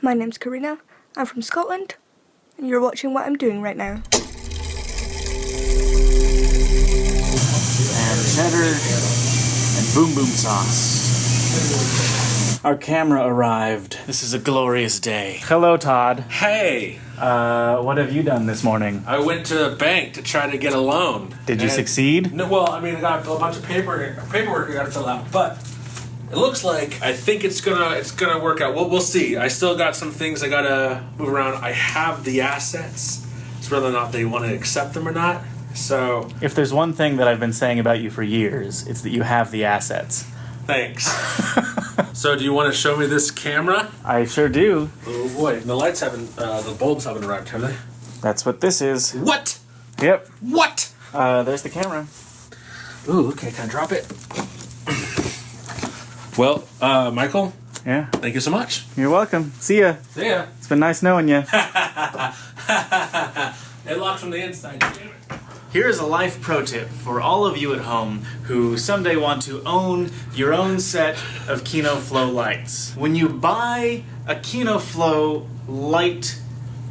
My name's Karina, I'm from Scotland, and you're watching what I'm doing right now. And cheddar and boom boom sauce. Our camera arrived. This is a glorious day. Hello, Todd. Hey! What have you done this morning? I went to the bank to try to get a loan. Did you succeed? No, well, I mean, I got a bunch of paperwork I got to fill out, but it looks like I think it's gonna work out. We'll see. I still got some things I gotta move around. I have the assets. It's whether or not they want to accept them or not. So If there's one thing that I've been saying about you for years, it's that you have the assets. thanks. So do you want to show me this camera? I sure do. Oh boy, the lights haven't, the bulbs haven't arrived, have they? That's what this is. What? Yep. What? There's the camera. Ooh, okay, can I drop it? Well, Michael, Yeah. thank you so much. You're welcome. See ya. See ya. It's been nice knowing you. It locks from the inside, damn it. Here is a life pro tip for all of you at home who someday want to own your own set of Kino Flow lights. When you buy a Kino Flow light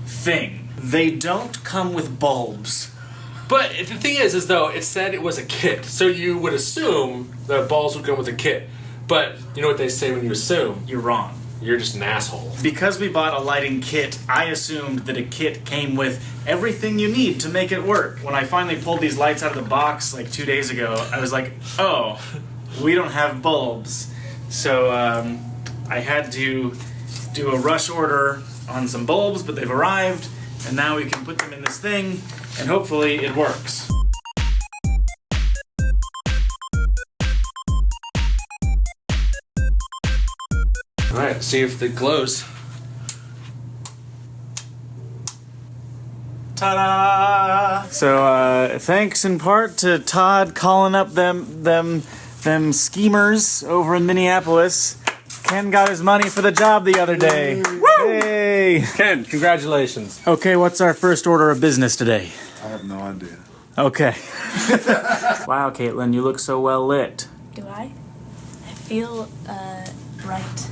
thing, they don't come with bulbs. But the thing is though, it said it was a kit, so you would assume the balls would come with a kit. But you know what they say when you assume? You're wrong. You're just an asshole. Because we bought a lighting kit, I assumed that a kit came with everything you need to make it work. When I finally pulled these lights out of the box like 2 days ago, I was like, oh, we don't have bulbs. So I had to do a rush order on some bulbs, but they've arrived, and now we can put them in this thing, and hopefully it works. Alright, see if it glows. Ta-da! So, thanks in part to Todd calling up them schemers over in Minneapolis. Ken got his money for the job the other day. Woo! Hey! Ken, congratulations. Okay, what's our first order of business today? I have no idea. Okay. Wow, Katelyn, you look so well lit. Do I? I feel, bright.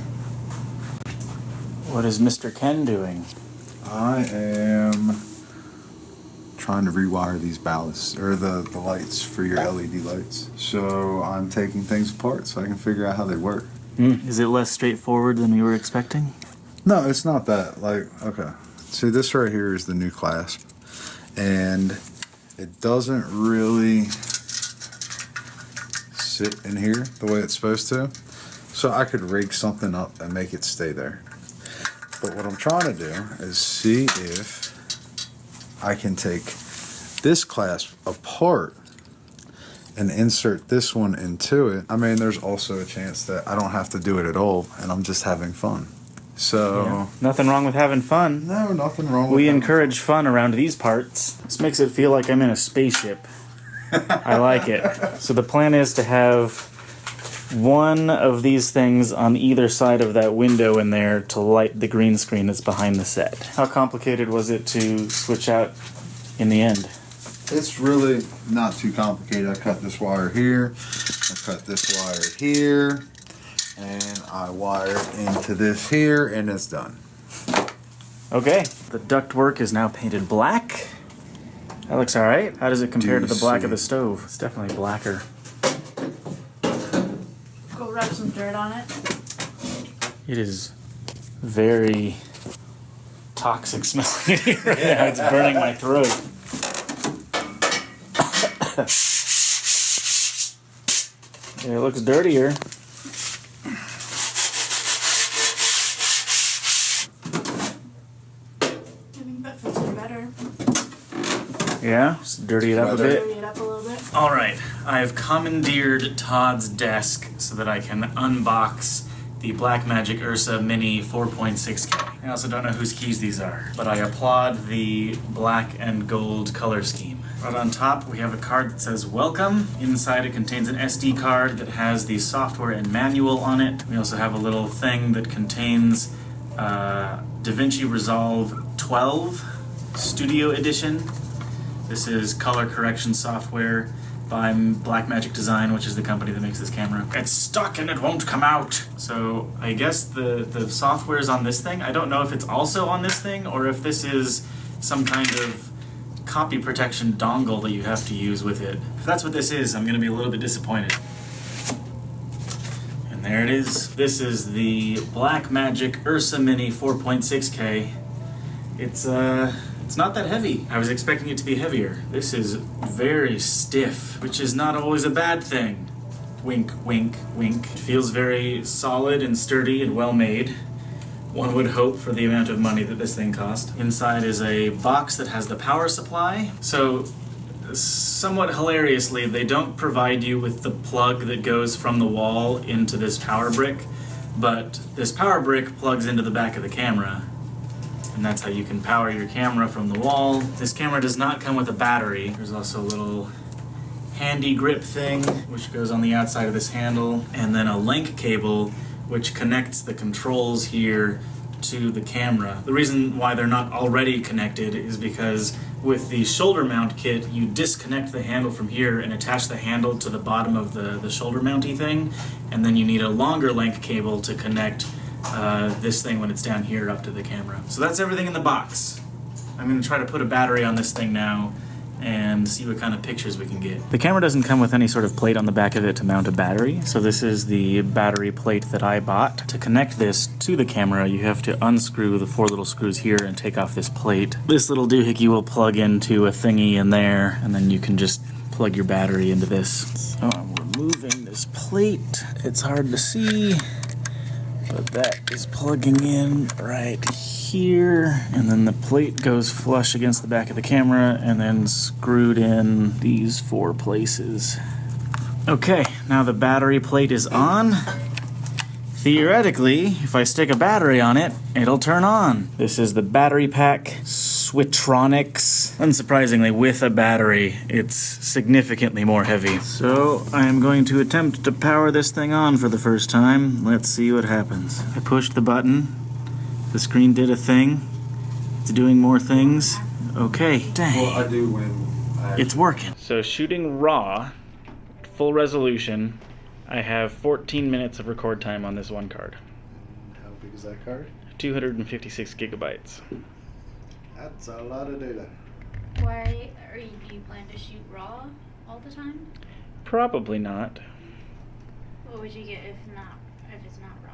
What is Mr. Ken doing? I am trying to rewire these ballasts, or the lights for your LED lights. So I'm taking things apart so I can figure out how they work. Is it less straightforward than we were expecting? No, it's not that. Like, okay. See, this right here is the new clasp. And it doesn't really sit in here the way it's supposed to. So I could rig something up and make it stay there. But what I'm trying to do is see if I can take this clasp apart and insert this one into it. I mean, there's also a chance that I don't have to do it at all and I'm just having fun. So... Yeah. Nothing wrong with having fun. No, nothing wrong with We having encourage fun around these parts. This makes it feel like I'm in a spaceship. I like it. So the plan is to have one of these things on either side of that window in there to light the green screen that's behind the set. How complicated was it to switch out in the end? It's really not too complicated. I cut this wire here, I cut this wire here, and I wire into this here, and it's done. Okay, the ductwork is now painted black. That looks alright. How does it compare to the black of the stove? It's definitely blacker. Go rub some dirt on it. It is very toxic smelling in here right now. It's burning my throat. Yeah, it looks dirtier. I think that feels better. Yeah, just dirty it up a bit. Dirty it up a little bit. Alright, I've commandeered Todd's desk so that I can unbox the Blackmagic Ursa Mini 4.6K. I also don't know whose keys these are, but I applaud the black and gold color scheme. Right on top, we have a card that says Welcome. Inside it contains an SD card that has the software and manual on it. We also have a little thing that contains DaVinci Resolve 12 Studio Edition. This is color correction software by Blackmagic Design, which is the company that makes this camera. It's stuck and it won't come out. So I guess the software is on this thing. I don't know if it's also on this thing or if this is some kind of copy protection dongle that you have to use with it. If that's what this is, I'm gonna be a little bit disappointed. And there it is. This is the Blackmagic Ursa Mini 4.6K. It's not that heavy. I was expecting it to be heavier. This is very stiff, which is not always a bad thing. Wink, wink, wink. It feels very solid and sturdy and well made. One would hope for the amount of money that this thing cost. Inside is a box that has the power supply. So, somewhat hilariously, they don't provide you with the plug that goes from the wall into this power brick, but this power brick plugs into the back of the camera. And that's how you can power your camera from the wall. This camera does not come with a battery. There's also a little handy grip thing, which goes on the outside of this handle, and then a link cable, which connects the controls here to the camera. The reason why they're not already connected is because with the shoulder mount kit, you disconnect the handle from here and attach the handle to the bottom of the shoulder mounty thing, and then you need a longer length cable to connect this thing when it's down here up to the camera. So that's everything in the box. I'm going to try to put a battery on this thing now and see what kind of pictures we can get. The camera doesn't come with any sort of plate on the back of it to mount a battery, so this is the battery plate that I bought. To connect this to the camera, you have to unscrew the 4 little screws here and take off this plate. This little doohickey will plug into a thingy in there, and then you can just plug your battery into this. So I'm removing this plate. It's hard to see, but that is plugging in right here, and then the plate goes flush against the back of the camera and then screwed in these 4 places. Okay, now the battery plate is on. Theoretically, if I stick a battery on it, it'll turn on. This is the battery pack, Switronics. Unsurprisingly, with a battery, it's significantly more heavy. So I am going to attempt to power this thing on for the first time. Let's see what happens. I pushed the button. The screen did a thing. It's doing more things. Okay, dang. Well, I do when It's working. So shooting raw, full resolution, I have 14 minutes of record time on this one card. How big is that card? 256 gigabytes. That's a lot of data. Why do you plan to shoot raw all the time? Probably not. What would you get if it's not raw?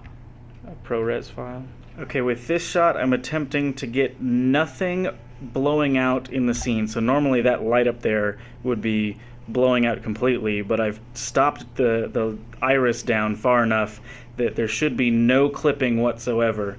A ProRes file. Okay, with this shot, I'm attempting to get nothing blowing out in the scene. So normally that light up there would be blowing out completely, but I've stopped the iris down far enough that there should be no clipping whatsoever.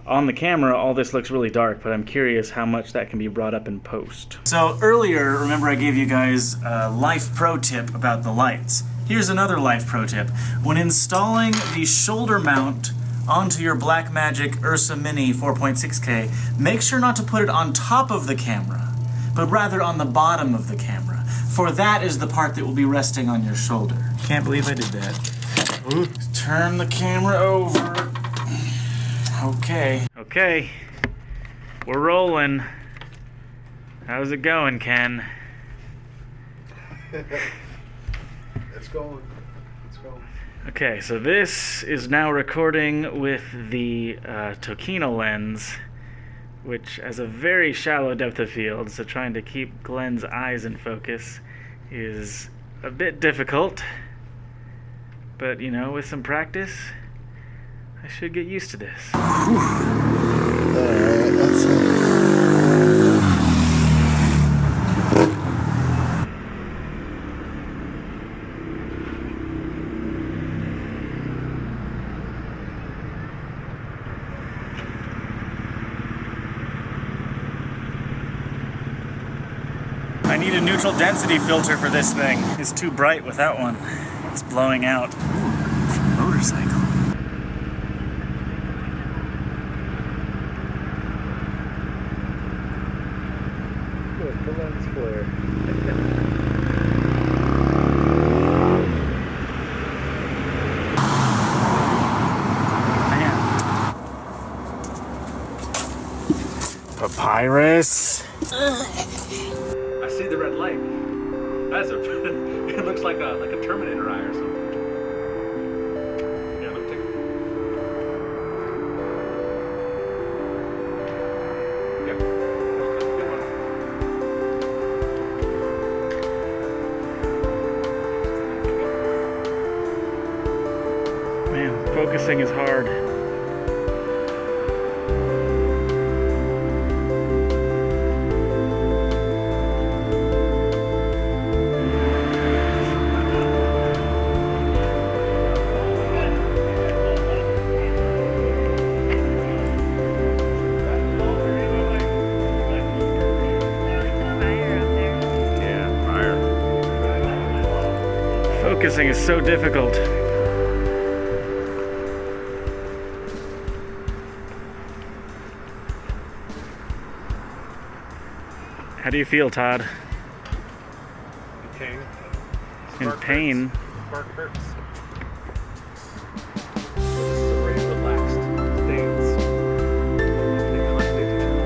On the camera, all this looks really dark, but I'm curious how much that can be brought up in post. So earlier, remember I gave you guys a life pro tip about the lights. Here's another life pro tip. When installing the shoulder mount onto your Blackmagic Ursa Mini 4.6K, make sure not to put it on top of the camera, but rather on the bottom of the camera, for that is the part that will be resting on your shoulder. Can't believe I did that. Ooh. Turn the camera over. Okay, we're rolling. How's it going, Ken? It's going. It's going. Okay, so this is now recording with the Tokino lens, which has a very shallow depth of field, so trying to keep Glenn's eyes in focus is a bit difficult. But, you know, with some practice, I should get used to this. That's it. I need a neutral density filter for this thing. It's too bright without one. It's blowing out. Ooh, motorcycle. Look, the lens flare. Man. Papyrus. I see the red light. That's a looks like a Terminator eye or something. Yeah, let me take it. Yep. That's a good one. Man, focusing is hard. Focusing is so difficult. How do you feel, Todd? Okay. In pain? Spark hurts. Very relaxed stance. They contact each other.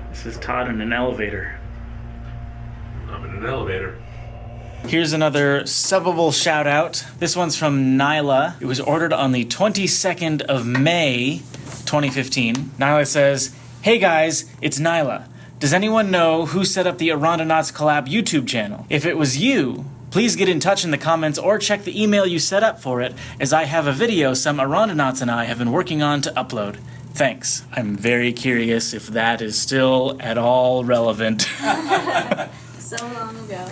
This is Todd in an elevator. I'm in an elevator. Here's another subbable shout out. This one's from Nyla. It was ordered on the 22nd of May, 2015. Nyla says, "Hey guys, it's Nyla. Does anyone know who set up the Arondonauts Collab YouTube channel? If it was you, please get in touch in the comments or check the email you set up for it, as I have a video some Arondonauts and I have been working on to upload. Thanks. I'm very curious if that is still at all relevant." So long ago.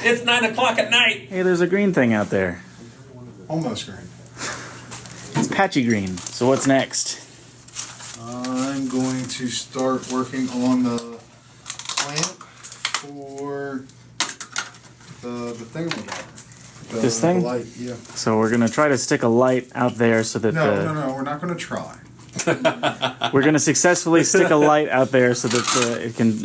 It's 9 o'clock at night. Hey, there's a green thing out there. Almost green. It's patchy green. So what's next? I'm going to start working on the clamp for the thingamabobber. This thing? The light, yeah. So we're gonna try to stick a light out there so that No, we're not going to try. we're gonna successfully stick a light out there so that it can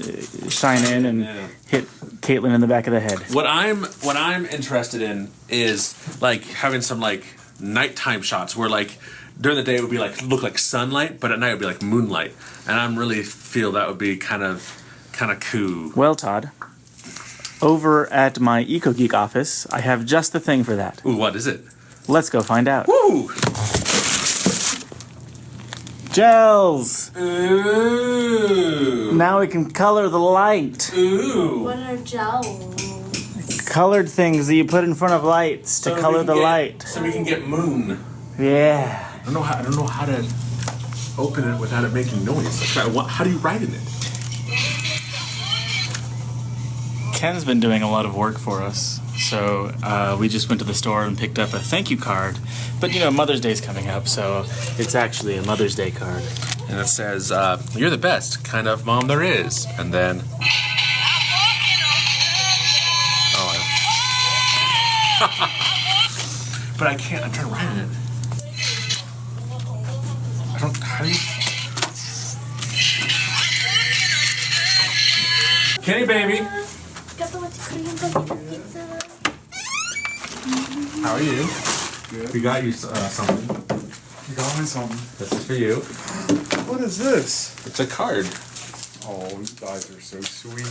shine in and hit Katelyn in the back of the head. What I'm interested in is like having some like nighttime shots where like during the day it would be like look like sunlight, but at night it would be like moonlight, and I really feel that would be kind of cool. Well, Todd, over at my EcoGeek office, I have just the thing for that. Ooh, what is it? Let's go find out. Woo! Gels! Ooh! Now we can color the light. Ooh! What are gels? Colored things that you put in front of lights to color the light. So we can get moon. Yeah. I don't know how to open it without it making noise. How do you write in it? Ken's been doing a lot of work for us, so we just went to the store and picked up a thank you card. But you know, Mother's Day's coming up, so it's actually a Mother's Day card. And it says, "You're the best kind of mom there is." And then, but I can't. I'm trying to write in it. I don't. How do you? Kenny baby, how are you? Good. We got you something. You got me something. This is for you. What is this? It's a card. Oh, you guys are so sweet.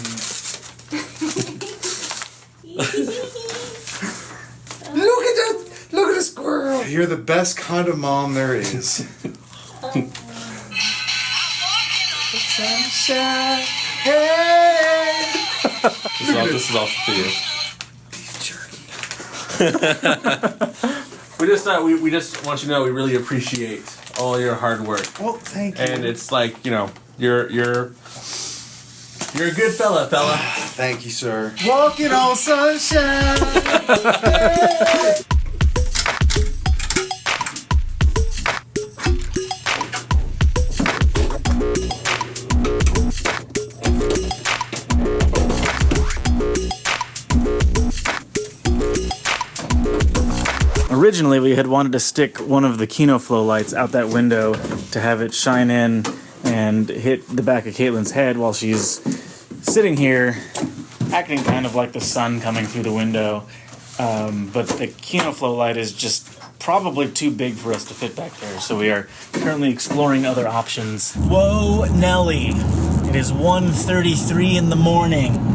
Look at the squirrel. You're the best kind of mom there is. Sunshine. Hey. This is all for you. Beef jerky. We just want you to know we really appreciate all your hard work. Well, thank you. And it's like, you know, you're a good fella. Thank you, sir. Walking on sunshine. Originally, we had wanted to stick one of the Kino Flow lights out that window to have it shine in and hit the back of Katelyn's head while she's sitting here, acting kind of like the sun coming through the window. But the Kino Flow light is just probably too big for us to fit back there, so we are currently exploring other options. Whoa, Nelly! It is 1:33 in the morning.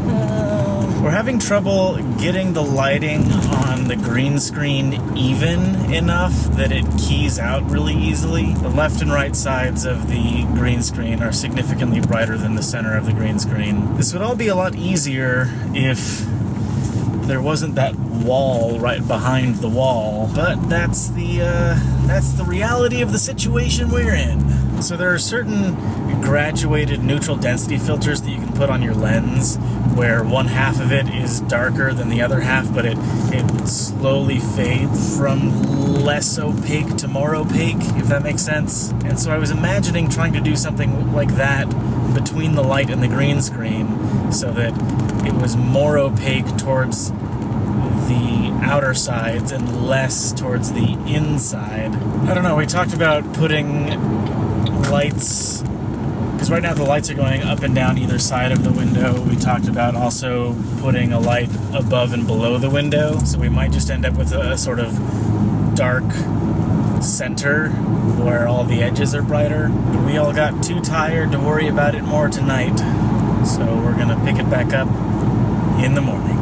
We're having trouble getting the lighting on the green screen even enough that it keys out really easily. The left and right sides of the green screen are significantly brighter than the center of the green screen. This would all be a lot easier if there wasn't that wall right behind the wall, but that's the reality of the situation we're in. So there are certain graduated neutral density filters that you can put on your lens where one half of it is darker than the other half, but it slowly fades from less opaque to more opaque, if that makes sense. And so I was imagining trying to do something like that between the light and the green screen so that it was more opaque towards the outer sides and less towards the inside. I don't know, we talked about putting lights, because right now the lights are going up and down either side of the window. We talked about also putting a light above and below the window, so we might just end up with a sort of dark center where all the edges are brighter. But we all got too tired to worry about it more tonight, so we're gonna pick it back up in the morning.